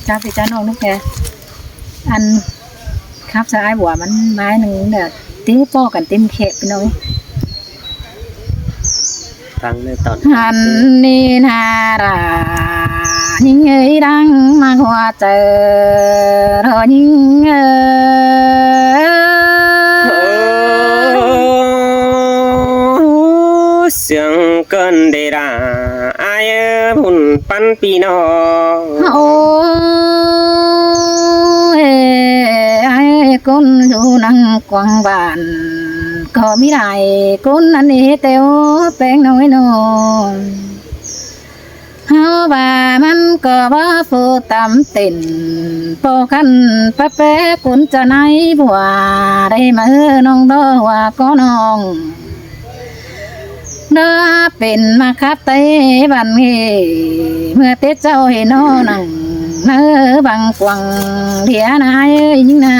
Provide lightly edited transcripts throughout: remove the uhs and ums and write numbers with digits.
จ้าพี่จ้าน้องนึกแกอันครับสายบัวมันไม้หนึ่งเด้อติ้วโป้กันเต็มเขะไปหน่อยฟังในตอนหันนี่นารายิ่งเอ้ยดังมาหัวเจอรอยิ่งเสียงเกินเดราอายหุ่นปันปีนอโอ้เอ้ไอ้คนอยู่นั่งกวางบ้านก็ไม่ได้คนอันนี้เตียวแป้งน้อยน้อยเฮาบ่ามันก็บ่ฟูตำติ่นโปคันปะแปะคุณจะไหนบัวได้มาน้องดอว่าก็น้องเด้อเป็นมาคับเตบันเฮเมื่อเตเจ้าเห็นน้อนั่งเนื้อบังกวังเดียนายยิ่งนา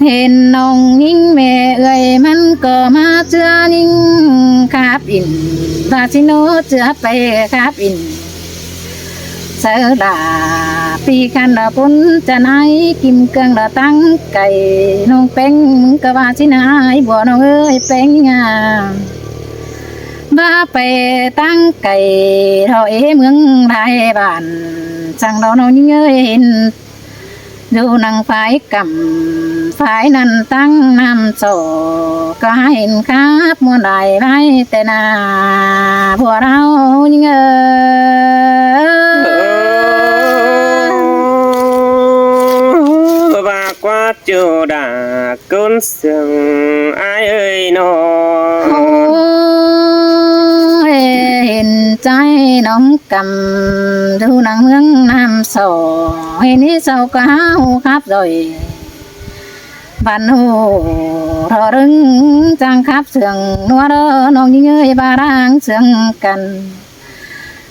เห็นน้องยิ่งแม่เอ่ยมันก็มาเชื่อยิ่งครับอินราชิโนเชื่อไปครับอินเสือดาปีกันดาปุ่นจะไหนกิมเกิงดาตั้งไก่น้องเป็งมึงก็ว่าชินายบัวน้องเอ้ยเป็งงาบ้าไปตั้งไก่เราเมืองไทยบ้านสั่งเราน้องยิ่งเอ้ยเห็นดูนางฝ่ายกำฝ่ายนั้นตั้งนำโซก็เห็นครับมัวได้ไรแต่นาบัวเรายิ่งเอ้ว่ากว่าจูดากุนเสียงอายเอ้ยนอเห็นใจน้องกำดูนางเมืองน้ำโซเห็นนี่เศร้าก็หาครับrồiบันหูรอรึงจังครับเสืองนัวเด้อน้องยิ่งเอ้ยบาร่างเสืองกัน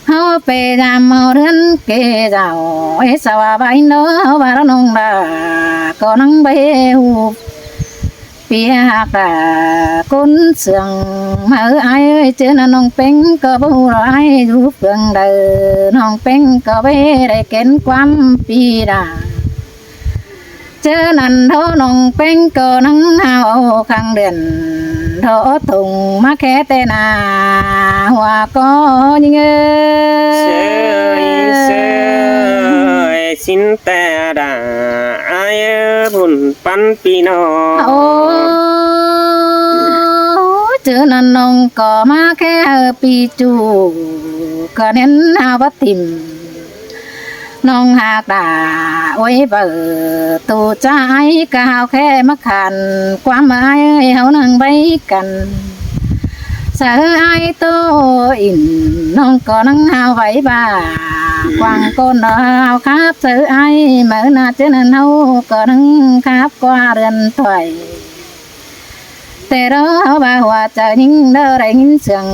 เฮาไปยามเมาเรือนเกเจ้าเอสวาใบเนาะบาระนองดาก็นังใบหูเปียกดาคนเสืองมาไอ้เอ้ยเจอน่ะน้องเป็งก็บ่ฮู้ว่าไอ้อยู่เฟืองเด้อน้องเป็งก็บ่ได้เก็นความปีดาเจอนั่นเท่าน้องเป็งก็นังหาวข้างเดือนเท่าถุงมาแค่แต่นาหัวก็ยิ่งเอ้ยสินแต่ดาอายบุญปันปีนอโอ้เจอนั่นน้องก็มาแค่ปีจูก็เน้นหาวัดถิ่มน้องหากด่าโอ้ยเบอตูใจก้าวแค่มาขันความหมายเฮานั่งไปกันเสือไอโตอินน้องก็นั่งหาวไว้บ่ากวางก้นเอาครับเสือไอเมื่อนาเจนันเฮาก็นั่งครับกว่าเรือนถอยแต่เราบ่าหัวใจยิ่งเด้อได้ยินเสียง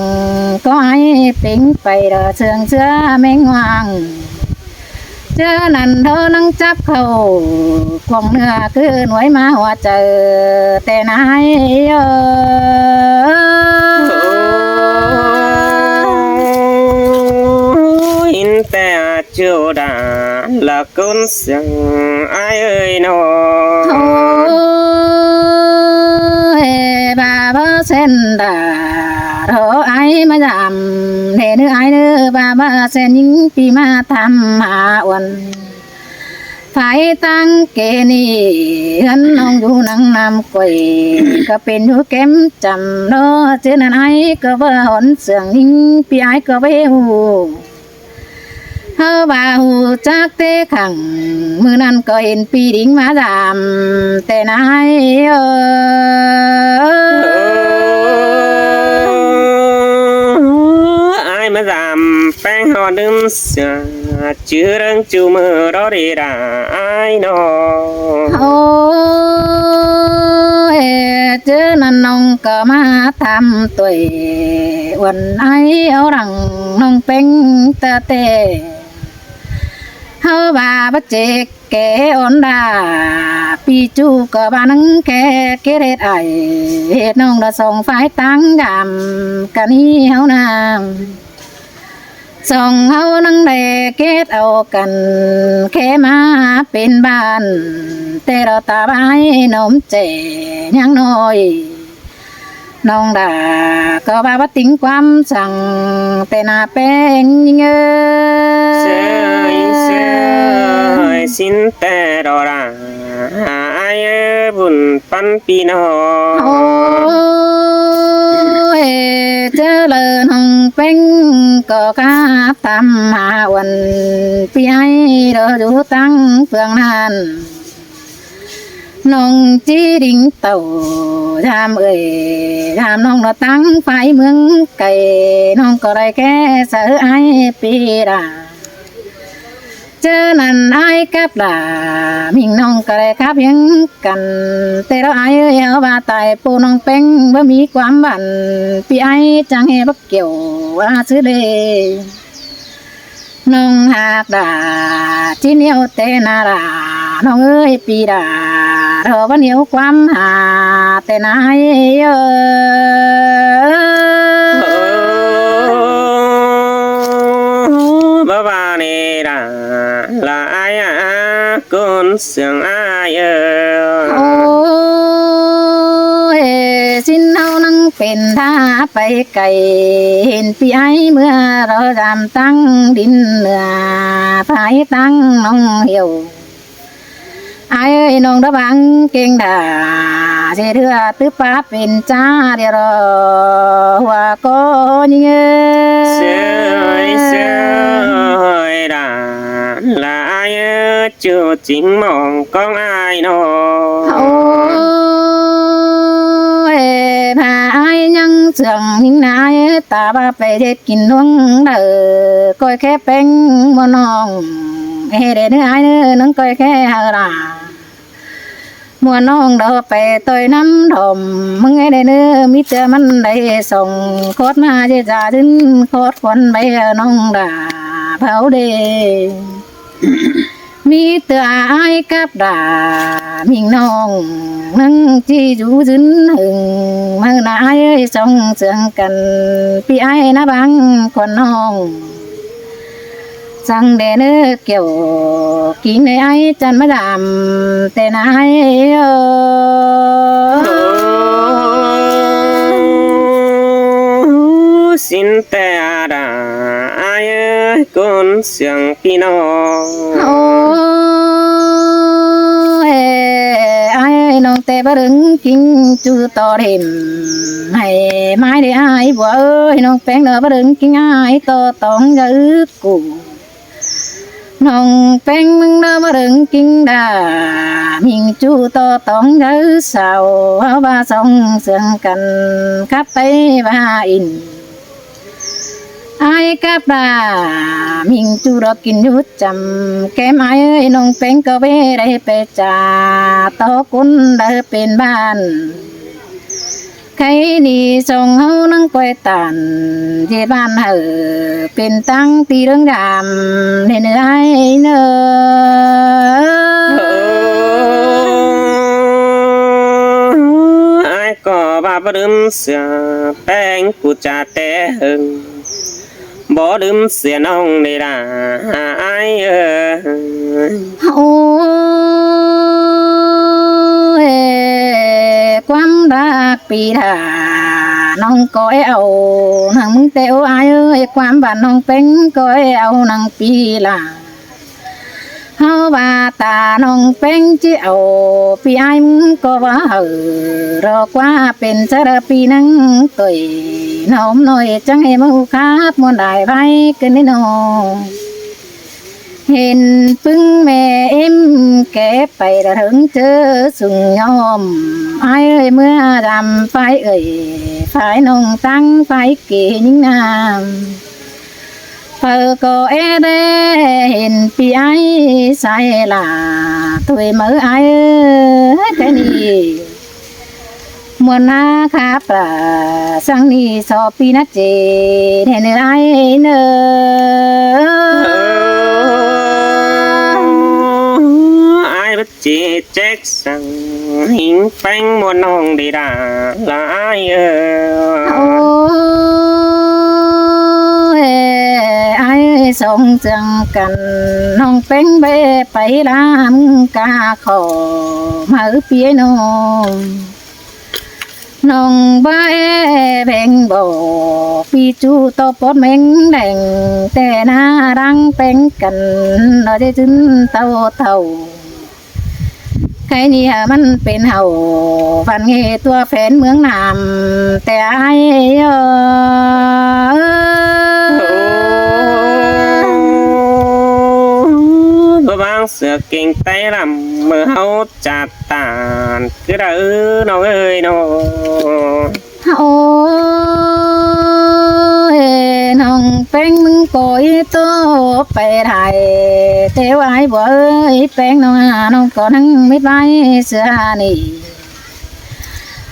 ก็ให้ปิ้งไปเด้อเสืองเสือแมงวางเจอนั่นเธอนั่งจับเขากวงเนื้อคือหน่วยมาหัวเจอแต่นายอินแต่จูดาละกุนเสียงอายเอ้ยนอบาบเส้นดาเธอไอ้มาจำเนื้อไอ้เนื้อบาบเส้นยิ่งปีมาทำหาวันฝ่ายตั้งเกนี่ฉันน้องอยู่นั่งนำกวยก็เป็นอยู่เก็มจำเนาะเจอนั่นไอ้ก็ว่าหอนเสียงยิ่งปีไอ้ก็ไปหูเฮาบ่าหูจักเตะขังมือนั้นก็เห็นปีดิ่งมาจำแต่นายอายมาจำแป้งหอดื่มเสียชื่อเรื่องจูมือรอดีดาอายนอโอ้เจอนั่นน้องก็มาทำตัววันไอ้เอาหลังน้องเป็งเตะเตะเฮาบ่าบเจกแกอ่อนดาปีจูก็บ้านังแกเกเรดไอเฮ็ดน้องละส่งฝ่ายตั้งยามกะนี้เฮานาม สองเฮานั่งได้เกตเอากันแค่มาเป็นบ้านแต่เราตาบายนมเจยังน้อยน้องดาก็ว่าบ่ติ้งความสั่งแต่หน้าแป้งยิงเสยเสยสินแต่ดอราอายบุญปันปีนอ โอ้ยเจอเลยน้องเป็นก็กาตามหาวันพี่ให้เราอยู่ตั้งเฟืองนั้นน้องจีดิ่งเต่าทำทำน้องเราตั้งไฟเมืองไก่น้องก็ได้แค่เสือไอปีดาเจอนั่นไอ้กับดามิ่งน้องก็ได้ครับยังกันแต่เราไอ้เอาบาตายปูน้องเป็งว่ามีความบันพี่ไอ้จังเฮบักเกี่ยวว่าซื้อเลยน้องหากดาที่เหนียวเตนาดาน้องเอ้ยปีดาเราวันเหนียวความหาแต่นายbà bà nè là ai à con sương ai โอ้ยสิ้นเฮานั่งเป็นท่าไปไกลเห็นพี่ไอ้เมื่อเราจำตั้งดินเหนือภายตั้งน้องเหี่ยวไอ้เอ้ยน้องระวังเก่งด่าเสียเถื่อตื้อป้าเป็นจ้าเดี๋ยวรอหัวก็ยิงsơi sơi đã là ai chưa chính mong con ai nó โอ้ยพาไอ้ยังเสื่องหิงนายตาบ้าไปเด็ดกินน้องเด้อก้อยแค่เป็นบ่น้องเฮ้เด้อไอ้เด้อน้องก้อยแค่หาลามัวน้องเด้อไปต่อยน้ำถมมึงไอ้เด้อมีเจอมันได้ส่งโคตรมาเจจ่าถึงโคตรคนไปน้องด่าเผาเดมีเตือไอ้กับด่ามิ่งน้องนั่งจีจูจึนหึงเมื่อนาไอ้ส่งเสียงกันพี่ไอ้นะบังคนน้องสั่งเดนเกี่ยวกินในไอ้จันมาดำแต่นายxin te đã ai con sương pi nó โอ้ยไอ้น้องแต่บรึงกินจูต่อเห็มให้ไม้ได้ไอ้บัวเอ้ยน้องแป้งเด้อบรึงกินไอ้ต่อต้องยื้อกูน้องแป้งมึงเด้อบรึงกินดามิงจูต่อต้องยื้อสาวเอาบาส่งเสียงกันกับไปว่าอินไอ้กับดามิงจูรอกินยุดจำแก้มไอ้เอ้ยน้องเป็นก็ไปได้ไปจ่าต่อคุณเด้อเป็นบ้านใครนี่ส่งเฮานั่งก้อยตันที่บ้านเฮอเป็นตั้งตีเรื่องยามในเนื้อไอ้เนอai có ba bờ đêm sửa beng cụ cha té hừng bỏ đêm sửa nông để là ai โอ้ยความรักปีดาน้องก้อยเอานางมึงเต้วอายเอ้ยความบ้านน้องเป็นก้อยเอานางปีลาเฮาว่าตาน้องเป็นจิเอาพี่ไอ้มึงก็ว่ารอกว่าเป็นสารปีนังตัวน้อมหน่อยจังให้มูครับมวนได้ไว้กันนี่น้องเห็นปึ้งแม่เอ็มแกไประถึงเจอสุงยอมไอ้เอ้ยเมื่อดำไฟเอ้ยไฟนองตั้งไฟเกี่ยงน้ำเปิดก็เดเห็นพี่ไอ้ใส่ลาตัวเมื่อไอ้แค่นี้มวนนาคาปลาสังนี่สอบปีนัดเจเห็นไอ้เนอai bất chỉ trách rằng hình phanh một nòng để đà là ai โอ้ยไอ้ สองเสียงกันน้องเป็นเบไปลามกาขอมาเปียโนน้องบ้าแบ่งบ่ปีจูตอปอดเม่งแดงแต่น่ารังเป็นกันเราได้ถึงเท่าใครเนี่ยมันเป็นเห่าพันเงตัวแฟนเมืองนามแต่ไอ้บางเสือเก่งไต้ลำเมื่อเขาจัดตานคือเราน้องเอ้ยน้อง โอ้ยน้องเป็นมึงปล่อยตัวไปไทยแต่ว่าไอ้บ่เอ้ยเป็นน้องก็นั่งมิดไว้เสื้อนี่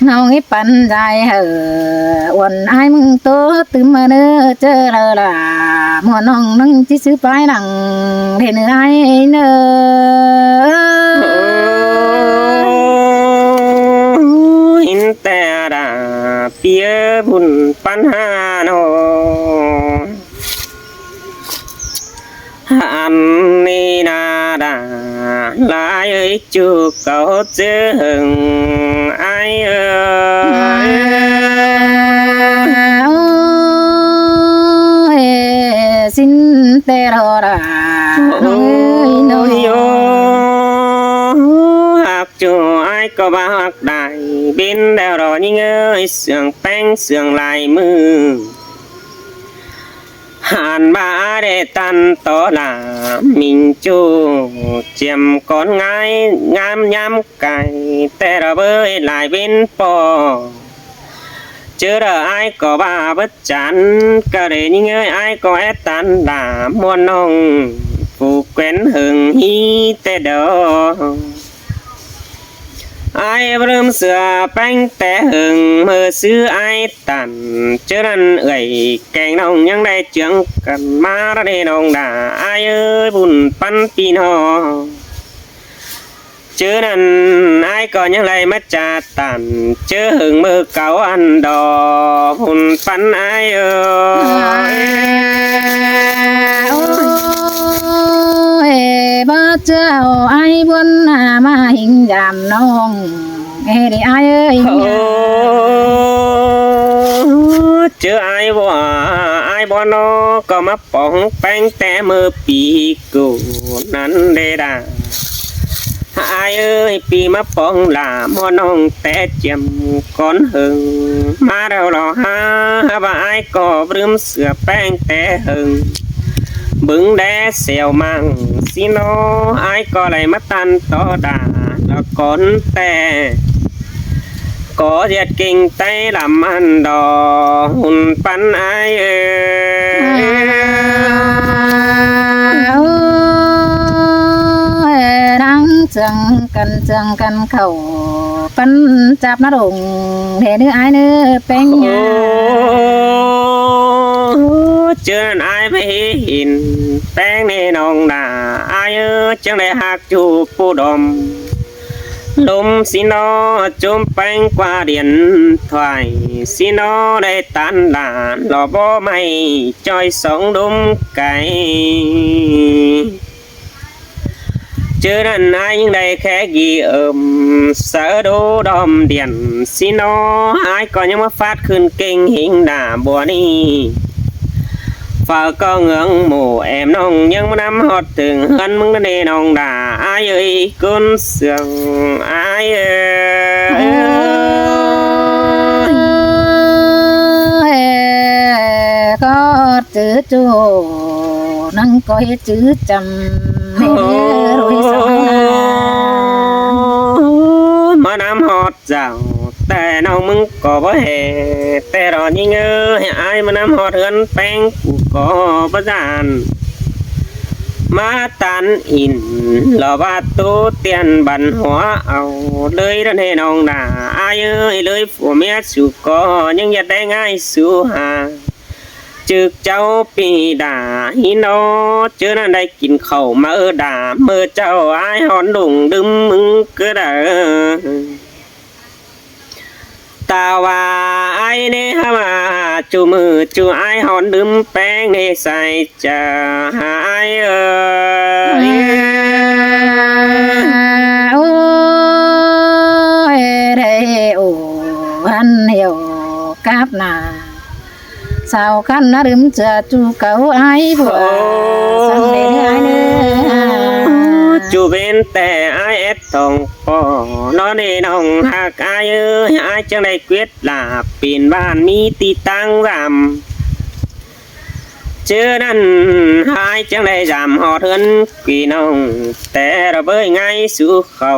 น้องไอ้ปันใจวันไอ้มึงโตตื่นมาเด้อเจอเราล่ะมัวน้องนั่งที่ซื้อไปหนังเห็นไอ้เนออินแต่ดาเปียบุญปัญหาโนอันนี้นาดาลายเอ้ยจูเก่าเจืองไอเอ้ย สินแต่รอรา โอ้ยโยหักจูไอก็บ่หักได้บินแล้วรอยิ่งเอ้ยเสื่องแป้งเสื่องลายมือหันบาเดตันต่อลามิงจูเจียมก่อนง่ายงามยำไก่แต่ระเบยหลายบินปอเจอระไอก็บ้าบัดจันก็เรยิ่งเอ้ยไอก็แอตันด่ามวนน้องผูกแขวนหึงฮีแต่ดอไอ้เริ่มเสือแป้งแต่หึงเมื่อซื้อไอ้ตันเจอนั่นเอ่ยแกงน้องยังได้เจียงกันมาระเดน้องด่าไอ้เอ้ยบุญปันปีนอเจอนั่นไอ้ก็ยังไรมาจาตันเจอหึงมือเก่าอันดอบุญปันไอ้เอ้ย บ่เจ้าไอ้บนหน้ามาหิงยามน้องเอ้ดิไอ้เอ้ย โอ้เจอไอ้บ่นอก็มาป้องแป้งแต่เมื่อปีกูนั้นเดดาไอ้เอ้ยปีมาป้องลาหมอน้องแต่เจียมก่อนหึงมาแล้วรอหาว่าไอ้ก็ลืมเสือแป้งแต่หึงบึงแดเสียวมังสิโนไอ้ก็เลยมาตันต่อดาแล้วก่อนแต่ก็เจ็ดกิ่งไต้ลำมันดอหุ่นปันไอเอ้ย รังเจังกันเข้าปันจับนาดงเด้อไอ้เนื้อเป็นหยัง เจอไอ้ไม่เห็นแป้งในน้องด่าไอ้จังได้หักจูบผู้ดมลมสินอจมแป้งกว่าเดียนถอยสินอได้ตันด่านหล่อบ่ไม่จอยสองดุมไก่เจอนั่นไอ้ยังได้แค่กี่เสือดูดอมเดียนสินอไอ้ก็ยังมาฟาดขึ้นเก่งหิงด่าบัวนี่ฝากก็เงืองหมู่แอมน้องยังมานำฮอดถึงเฮือนมึงนั่นเองน้องด่าอายเอ้ยกุนเสืองอายเอ้ย ก็จื้อจูนั่งก็ให้จื้อจำให้รวยสองนาม านำฮอดเจ้าแต่น้องมึงก็บ่เฮแต่รอยิ่งเอ้ยอายมานำฮอดเฮือนแป้งกูก็บ่จานมาตันอินรอว่าตูเตียนบันหัวเอาเลยดันให้น้องด่าอายเอ้ยเลยผัวเมียสู่ก็ยังอยากได้ง่ายสู่หาจึกเจ้าปีด่าฮิโนเจอนั่นได้กินข้าวมาด่าเมื่อเจ้าอายหอนดุงดึมมึงก็ได้ตาว่าไอ้เนี่ยมา จูมือจูไอหอนดื่มแป้งในใส่จะหายโอ้ยเรโอหันเหี่ยวกับหน้าสาวคันนะรึมจะจูเก่าไอ้บัวสังเดนไอ้เนื้อ จูเป็นแต่ไอเอสทองปอนอนในน้องหักไอไอจังได้เกวียดลาปีนบ้านมีตีตั้งรำเจอนั่นหายจังได้จำหอดเฮือนกี่น้องแต่เราเบยไงสู่เขา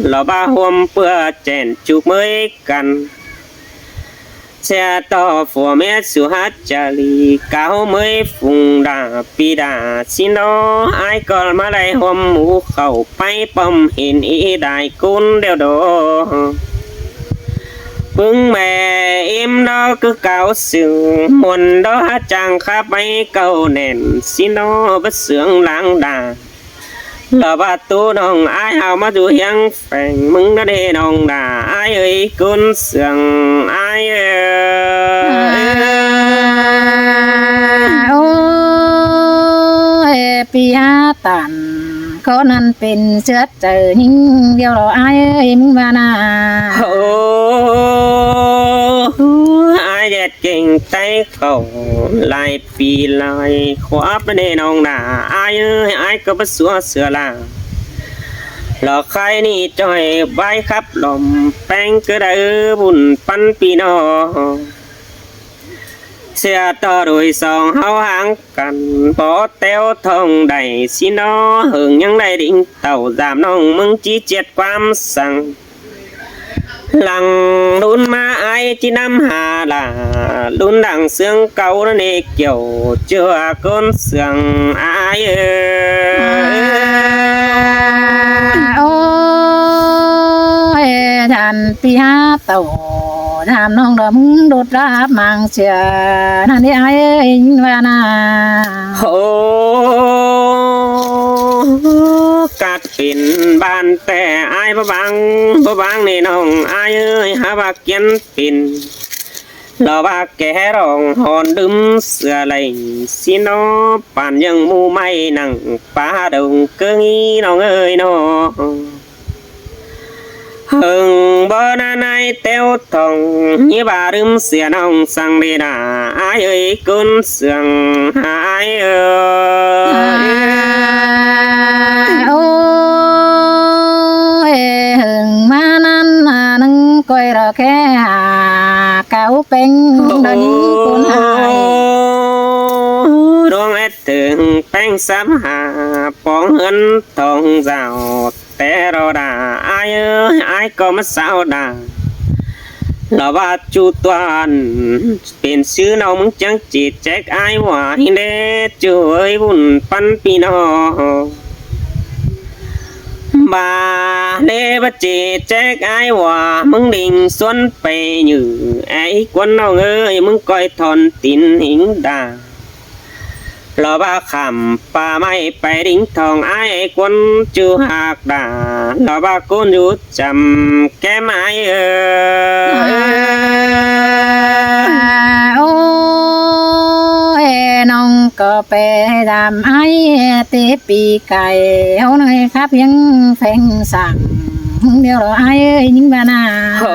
เราบ้าห่วมเพื่อแจนจุกเมยกันเสียต่อฝัวเมียสุฮัจจารีเก้าเมยฟุงดาปีดาสิโนไอ้ก่อนมาได้ห่วมหมูเข้าไปป้อมเห็นอีได้กุนเดียวโดพึ่งแม่อิ่มดอคือเก่าสึงมนดอจังข้าไปเก่าแน่นสิโนบเสืองหลังดาลาบาตูน้องไอ้เฮามาดูยังแฝงมึงนั่นเองน้องดาไอ้เอ้ยกุนเสืองไอ้โอ้ยปียตันเขานั้นเป็นเชื้อเจอยิ่งเดียวเราไอ้เอ้ยมึงมานา โอ้ไอ้เด็ดเก่งใจเขาลายปีลายขวาไปในน้องดาไอ้เอ้ยไอ้ก็มาสัวเสือลาหลอกใครนี่จอยใบครับลมแป้งก็ได้บุญปันปีนอเสียต่อโดยสองเฮาหางกันพอเต้วทองได้สินอหึงยังได้ดิ่งเต่าจามน้องมึงจีเจ็ดความสั่งหลังลุนมาไอจีน้ำหาลาลุนดังเสียงเก่านั่นเองเกี่ยวเจือก้นเสียงไอโอ้ยทันปียเต่าทำน้องดำโดดรับมังเชียนั่นที่ไอ้เอ้ยวานาโอ้กัดเป็นบ้านแต่ไอ้บ่บังนี่น้องไอ้เอ้ยหาว่าเกียนเป็นเราว่าแกร้องหอนดึมเสือไหลสิน้อป่านยังมูไม่นั่งป้าดงเกงี้น้องเอ้ยน้องหึงบ่นาในเต้วทองยี่บารึมเสียน้องสังเดดาไอ้เอ้ยกุนเสียงไอ้เอ้ยโอ้ยหึงมานั้นนึงก้อยรอแค่หาเก่าเป็นดอกนี้คนหายดวงเอ็ดถึงแป้งซ้ำหาปองเหินทองเจ้าแต่เราด่าไอ้เอ้ยไอ้ก็มาสาวด่าเราว่าจูตวนเป็นชื่อน้องมึงจังจีแจกไอ้ว่าฮิเดจูเอ้ยบุญปันปีนอบาเลบจีแจกไอ้ว่ามึงดิ่งส่วนไปอยู่ไอ้กวนน้องเอ้ยมึงก้อยทอนตินหิงด่าเราบ้าคำป่าไม่ไปดิ้งทองไอ้คนจูหักด่าเราบ้าคนอยู่จำแกไม่โอ้ยน้องก็ไปดำไอ้ตีปีไก่เอาหน่อยครับยังแฝงสั่งเดียวเราไอ้ยิ่งบ้านาโอ้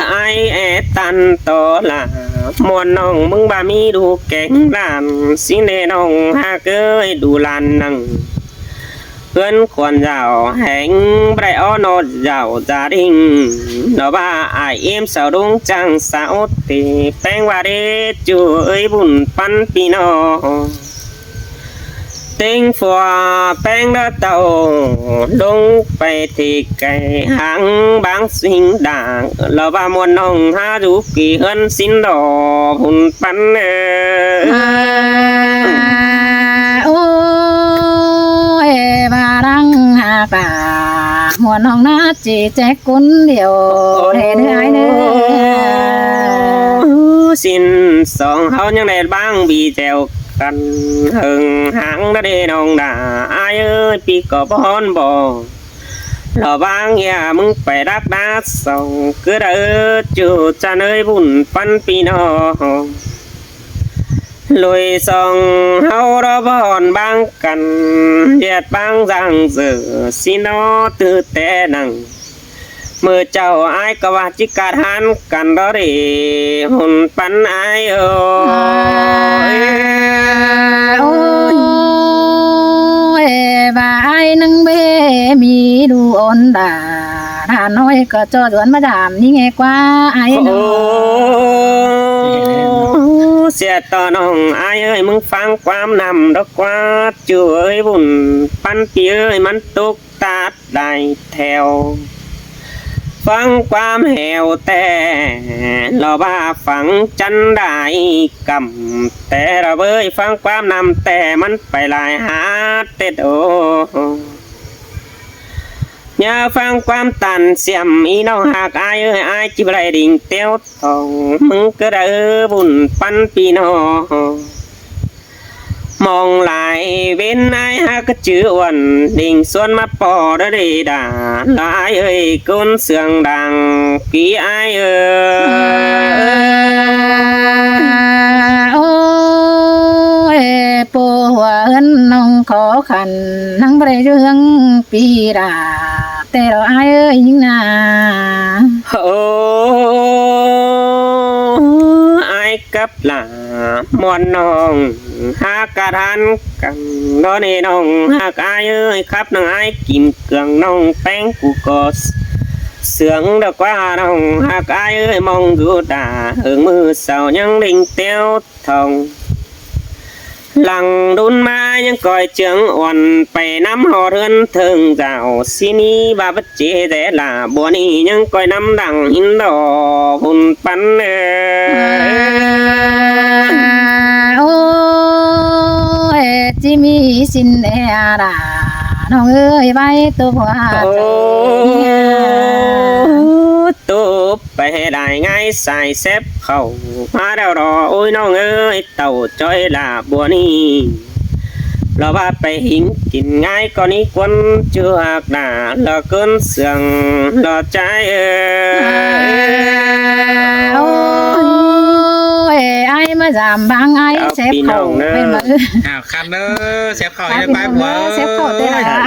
ไอ้ตันโตละมวนน้องมึงบ่มีดูแก่งลานสิเนน้องหาเกยดูลานนังเพื่อนควรเจ้าแห่งไบรอโนเจ้าจาดิ่งเนาะว่าไอเอ็มสาวดวงจังสาวตีแป้งว่าเดจูเอ้ยบุญปันปีนอเต็งฝัวแป้งเด้อเต่าลงไปที่ไก่หางบางสิ่งด่างเราว่ามวนน้องหาดูกี่เฮินสินดอหุ่นปันโอ้ยบารังหาป่ามวนน้องนาจีแจกกุนเดียวเห็นหายเนื้อสินสองเขายังได้บ้างบีแจวกันหึงหางได้น้องด่าไอ้เอ้ยปีก็บอนบ่ lò bang ya mừng phải đắc đá sòng cứ đỡ chủ cha nơi bùn phân pino lùi sòng hao đó bọn bang cần diệt bang giang dở xin nó tư tế nằng mưa chào ai có bà chỉ cắt hắn cần đó để hồn phân ai ơi và ai nâng bê mi đu ôn đã nói có cho duẩn mà đảm đi nghe qua ai sẽ tỏ nòng ai ơi mừng phang quam nằm đó qua chưa ơi bùn pan kia ơi mắn tục tát đại theo phang quam hèo tè lò ba phẳng chân đại cầm tè rồi bơi phang quam nằm tè mắn phải lại hát tết ô nhớ phang quam tàn xem ý nó hạc ai ơi ai chỉ lại đình tiêu thòng mừng cứ đỡ bùn pan pino mong lại bên ai ha cái chữ uẩn đình xuân mắt bò đó đi đã là ai ơi con sương đằng ký ai ôi bố huấn nông khó khăn nắng bể dương pi đà tê đó ai ơi nhưng na ai cấp là mòn nong ha cả than cầm đó nè nong ha ai ơi khắp nong ai kìm cường nong bén của cò sướng được qua nong ha ai ơi mong gỡ đà hưởng mưa sầu nhang đình tiêu thòng lằng đun mai những còi trướng oằn phải nắm họ hơn thường dạo xin y ba bất chế thế là buồn y những còi nắm đằng in đỏ hồn bắn ôi chỉ mi xin e đà nong ơi bay tôi hoa tốp phải đại ngay xài xếp khẩu hoa đào đỏ ôi nó ơi tàu chơi là buồn đi lò ba phải hình kín ngay con ý quân chưa hạc đà lò cơn sườn lò trái ôi ai mà giảm băng ai xếp khẩu bên mà khăn đó xếp khẩu lên bài của xếp khẩu thế là